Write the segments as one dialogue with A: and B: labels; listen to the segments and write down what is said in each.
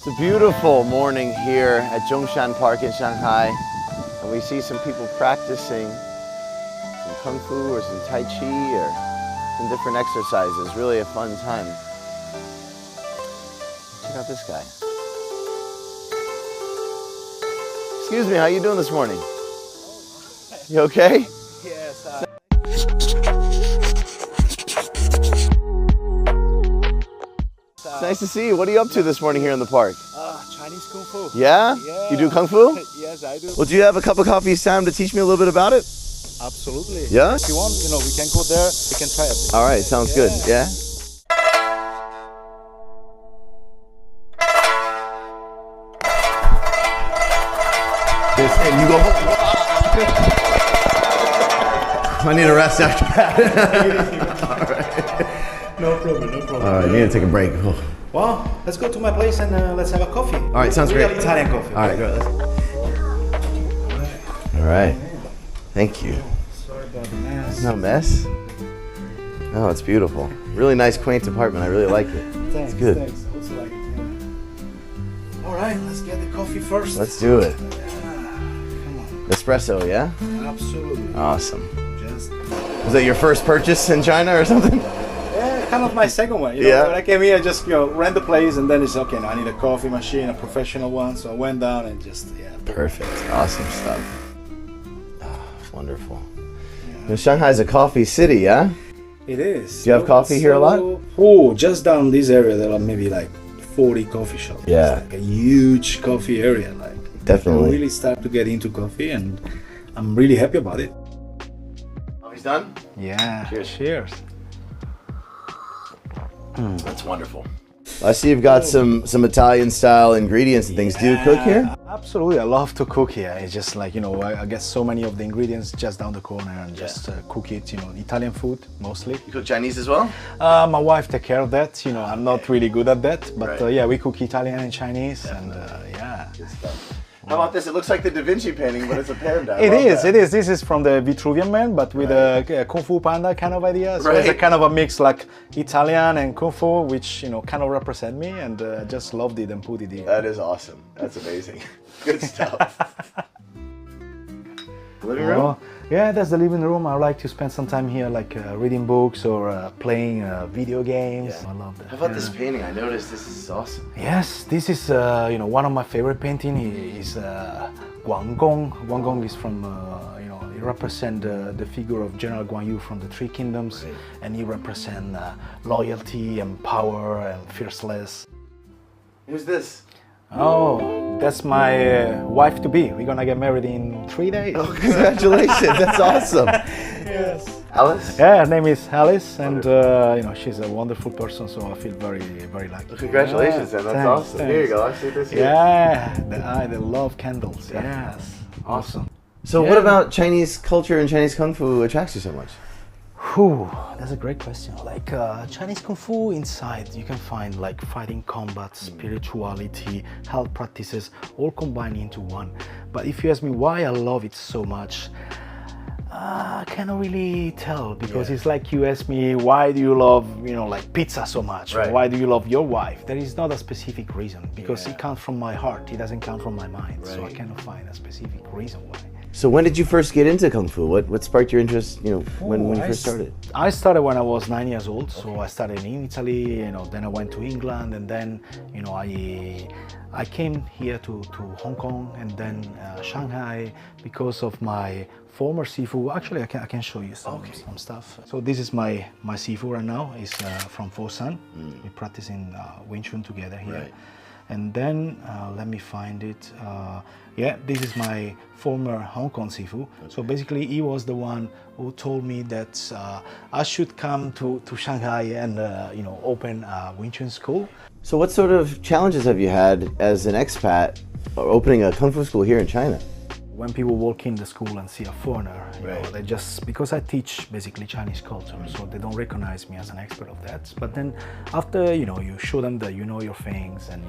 A: It's a beautiful morning here at Zhongshan Park in Shanghai, and we see some people practicing some Kung Fu or some Tai Chi or some different exercises. Really a fun time. Check out this guy. Excuse me, how you doing this morning? You okay?
B: Yes.
A: It's nice to see you. What are you up to this morning here in the park?
B: Chinese Kung Fu.
A: Yeah? You do Kung Fu?
B: Yes, I do.
A: Well, do you have a cup of coffee, Sam, to teach me a little bit about it?
B: Absolutely.
A: Yeah?
B: If you want, we can go there. We can try it.
A: All right, sounds good. Yeah? This, and you go. I need a rest after that. All right.
B: No problem, no problem.
A: All right, you need to take a break. Oh.
B: Well, let's go to my place and let's have a coffee.
A: All right, sounds
B: Real
A: great.
B: Italian coffee.
A: All right, good. All right. Thank you.
B: Sorry about the mess.
A: No mess. Oh, it's beautiful. Really nice, quaint apartment. I really like it.
B: Thanks,
A: It's good.
B: Thanks. I also like it. Yeah. All right, let's get the coffee first.
A: Let's do it.
B: Come on.
A: Espresso, yeah?
B: Absolutely.
A: Awesome.
B: Just.
A: Was that your first purchase in China or something?
B: Yeah, kind of my second one.
A: Yeah.
B: When I came here, I just rent the place, and then it's okay. Now I need a coffee machine, a professional one. So I went down and just
A: Perfect. Awesome stuff. Oh, wonderful. Yeah. Shanghai's a coffee city, yeah?
B: It is.
A: Do you have coffee here a lot?
B: Oh, just down this area there are maybe like 40 coffee shops.
A: Yeah.
B: It's like a huge coffee area. Like
A: Definitely.
B: I really start to get into coffee, and I'm really happy about it.
A: Coffee's done?
B: Yeah.
A: Cheers.
B: Cheers.
A: That's wonderful. I see you've got some Italian style ingredients and things. Do you cook here?
B: Absolutely, I love to cook here. It's just like, I get so many of the ingredients just down the corner and just cook it, Italian food mostly.
A: You cook Chinese as well?
B: My wife takes care of that, I'm not really good at that, but
A: Right.
B: yeah, we cook Italian and Chinese.
A: Definitely.
B: And yeah.
A: Good stuff. How about this? It looks like the Da Vinci painting, but it's a panda.
B: It is. This is from the Vitruvian Man, but with a Kung Fu Panda kind of idea. So it's a
A: Right.
B: kind of a mix like Italian and Kung Fu, which, kind of represent me, and just loved it and put it in.
A: That is awesome. That's amazing. Good stuff. Living room?
B: Well, yeah, that's the living room. I like to spend some time here, like reading books or playing video games.
A: Yeah.
B: I love that.
A: How about
B: Yeah.
A: this painting? I noticed this is awesome.
B: Yes, this is one of my favorite painting is Guanggong. Guanggong is from it represents the figure of General Guan Yu from the Three Kingdoms,
A: Right.
B: and he represents loyalty and power and fierceness.
A: Who's this?
B: Oh, that's my wife to be. We're gonna get married in 3 days.
A: Oh, congratulations. That's awesome.
B: Yes.
A: Alice?
B: Yeah, her name is Alice, and she's a wonderful person, so I feel very, very lucky.
A: Well, congratulations,
B: Yeah,
A: man. That's
B: thanks,
A: awesome.
B: thanks.
A: Here you go. I see this here.
B: Yeah, the love candles. Yes, awesome.
A: So,
B: Yeah.
A: what about Chinese culture and Chinese Kung Fu attracts you so much?
B: Whew, that's a great question. Like Chinese Kung Fu inside, you can find like fighting combat, spirituality, health practices, all combined into one. But if you ask me why I love it so much, I cannot really tell, because it's like you ask me, why do you love, like pizza so much?
A: Right.
B: Or why do you love your wife? There is not a specific reason, because
A: Yeah.
B: it comes from my heart. It doesn't come from my mind. So I
A: Right.
B: cannot find a specific reason why.
A: So, when did you first get into Kung Fu? What sparked your interest, when you first started?
B: I started when I was 9 years old, so I started in Italy, then I went to England, and then, I came here to Hong Kong and then Shanghai because of my former sifu. Actually, I can show you some stuff. So this is my sifu right now. It's from Fosan. We're practicing Wing Chun together here.
A: Right.
B: And then let me find it. This is my former Hong Kong sifu. So basically, he was the one who told me that I should come to Shanghai and open a Wing Chun school.
A: So, what sort of challenges have you had as an expat opening a Kung Fu school here in China?
B: When people walk in the school and see a foreigner,
A: Right.
B: they just, because I teach basically Chinese culture, so they don't recognize me as an expert of that. But then after, you show them that you know your things and,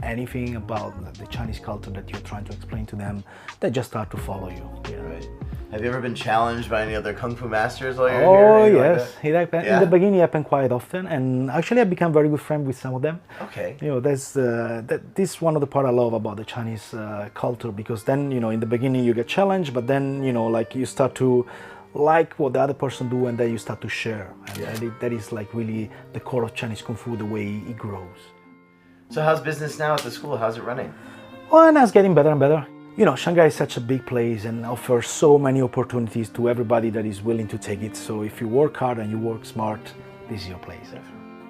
B: anything about the Chinese culture that you're trying to explain to them, they just start to follow you. Yeah.
A: Right. Have you ever been challenged by any other kung fu masters while you're
B: Oh
A: here?
B: yes, it happened.
A: Yeah?
B: In the beginning it happened quite often, and actually I became very good friend with some of them.
A: Okay.
B: You know, this is one of the part I love about the Chinese culture, because then, you know, in the beginning you get challenged, but then, you know, like you start to like what the other person do, and then you start to share, and that is like really the core of Chinese kung fu, the way it grows.
A: So how's business now at the school? How's it running?
B: Well, and it's getting better and better. You know, Shanghai is such a big place and offers so many opportunities to everybody that is willing to take it. So if you work hard and you work smart, this is your place.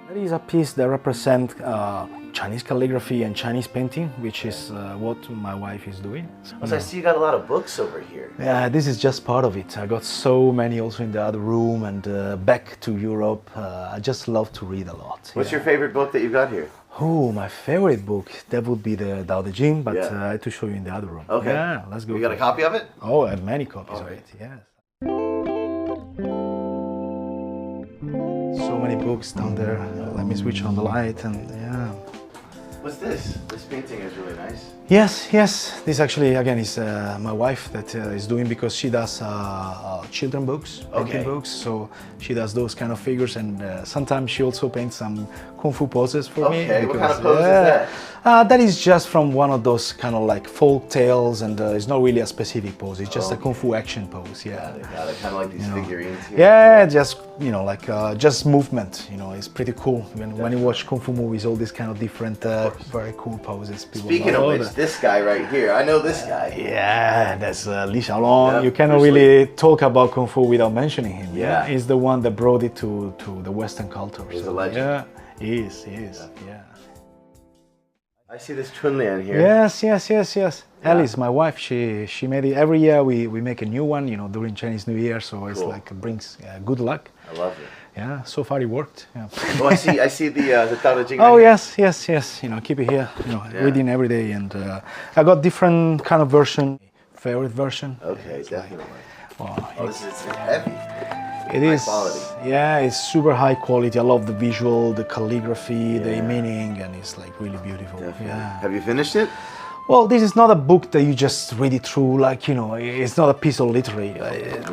B: There is a piece that represents Chinese calligraphy and Chinese painting, which is what my wife is doing.
A: So I see you got a lot of books over here.
B: Yeah, this is just part of it. I got so many also in the other room, and back to Europe. I just love to read a lot.
A: What's your favorite book that you've got here?
B: Oh, my favorite book, that would be the Tao Te Ching, but
A: Yeah.
B: I have to show you in the other room.
A: Okay.
B: Yeah, let's go.
A: You got a copy of it?
B: Oh, I have many copies of
A: Okay.
B: it, yes. So many books down there. Let me switch on the light, and yeah.
A: What's this? This painting is really nice.
B: Yes. This actually, again, is my wife that is doing, because she does children books, painting
A: Okay.
B: books. So she does those kind of figures, and sometimes she also paints some kung fu poses for me.
A: Okay, what kind of pose is that?
B: That is just from one of those kind of like folk tales, and it's not really a specific pose. It's just a kung fu action pose. Yeah.
A: Got it. Kind of like these figurines here.
B: Yeah, just, you know, like just movement. You know, it's pretty cool when you watch kung fu movies. All these kind of different, very cool poses. People
A: Speaking of
B: love
A: which,
B: that.
A: this guy right here, I know this guy.
B: Yeah, that's Li Xiaolong.
A: Yep,
B: You cannot
A: Bruce
B: really talk about kung fu without mentioning him.
A: Yeah.
B: He's the one that brought it to the Western culture.
A: He's
B: So,
A: a legend.
B: Yeah, he is. Yeah.
A: I see this Chunlian here.
B: Yes. Alice, my wife, she made it. Every year we make a new one, you know, during Chinese New Year. So it's
A: Cool.
B: like brings good luck.
A: I love it.
B: Yeah, so far it worked. Yeah.
A: Oh, I see the Tao Te Ching.
B: Oh
A: right here.
B: yes. You know, keep it here. You know,
A: Yeah.
B: reading every day, and I got different kind of version. Favorite version.
A: Okay, definitely.
B: Wow,
A: Oh, this is heavy.
B: it
A: high
B: is.
A: quality.
B: Yeah, it's super high quality. I love the visual, the calligraphy, the meaning, and it's like really beautiful.
A: Definitely.
B: Yeah.
A: Have you finished it?
B: Well, this is not a book that you just read it through, like, you know, it's not a piece of literature.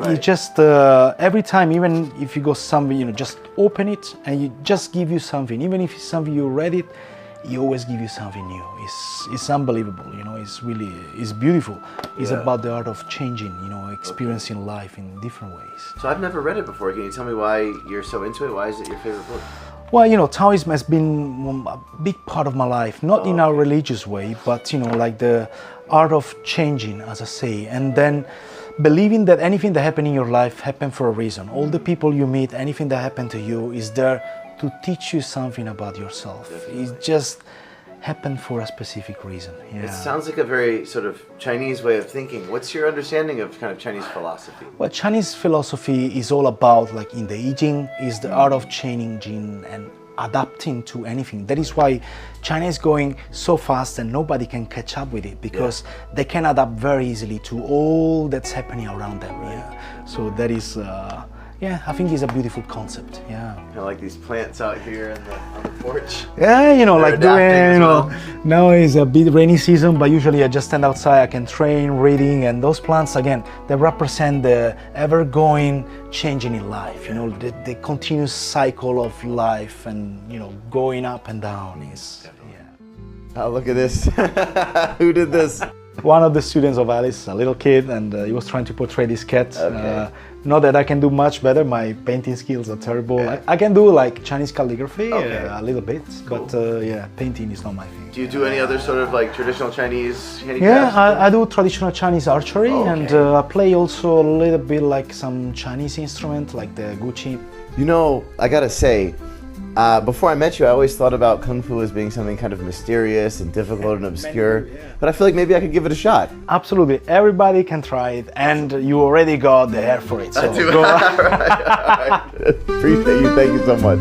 B: You just, every time, even if you go somewhere, you know, just open it and you just give you something. Even if it's something you read it, you always give you something new. It's unbelievable, you know, it's beautiful. It's
A: Yeah.
B: about the art of changing, you know, experiencing life in different ways.
A: So I've never read it before. Can you tell me why you're so into it? Why is it your favorite book?
B: Well, you know, Taoism has been a big part of my life, not in a religious way, but, you know, like the art of changing, as I say, and then believing that anything that happened in your life happened for a reason. All the people you meet, anything that happened to you is there to teach you something about yourself. It just happened for a specific reason. Yeah.
A: It sounds like a very sort of Chinese way of thinking. What's your understanding of kind of Chinese philosophy?
B: Well, Chinese philosophy is all about, like in the I Ching, is the art of changing and adapting to anything. That is why China is going so fast and nobody can catch up with it, because they can adapt very easily to all that's happening around them. Yeah. So that is, I think it's a beautiful concept. Yeah.
A: Kind of like these plants out here on the porch.
B: Yeah, you know,
A: They're
B: like doing,
A: adapting
B: you know,
A: as well.
B: now is a bit rainy season, but usually I just stand outside, I can train, reading, and those plants, again, they represent the ever-going changing in life, you know, the continuous cycle of life and, you know, going up and down is,
A: Oh, look at this. Who did this?
B: One of the students of Alice, a little kid, and he was trying to portray this cat.
A: Okay.
B: Not that I can do much better, my painting skills are terrible. I can do like Chinese calligraphy a little bit, but painting is not my thing.
A: Do you do any other sort of like traditional Chinese
B: Yeah,
A: handicrafts?
B: I do traditional Chinese archery, and I play also a little bit like some Chinese instrument, like the guqi.
A: You know, I gotta say, before I met you, I always thought about Kung Fu as being something kind of mysterious and difficult and obscure, but I feel like maybe I could give it a shot.
B: Absolutely, everybody can try it, and you already got the hair for it. So
A: All right. Appreciate you. Thank you so much.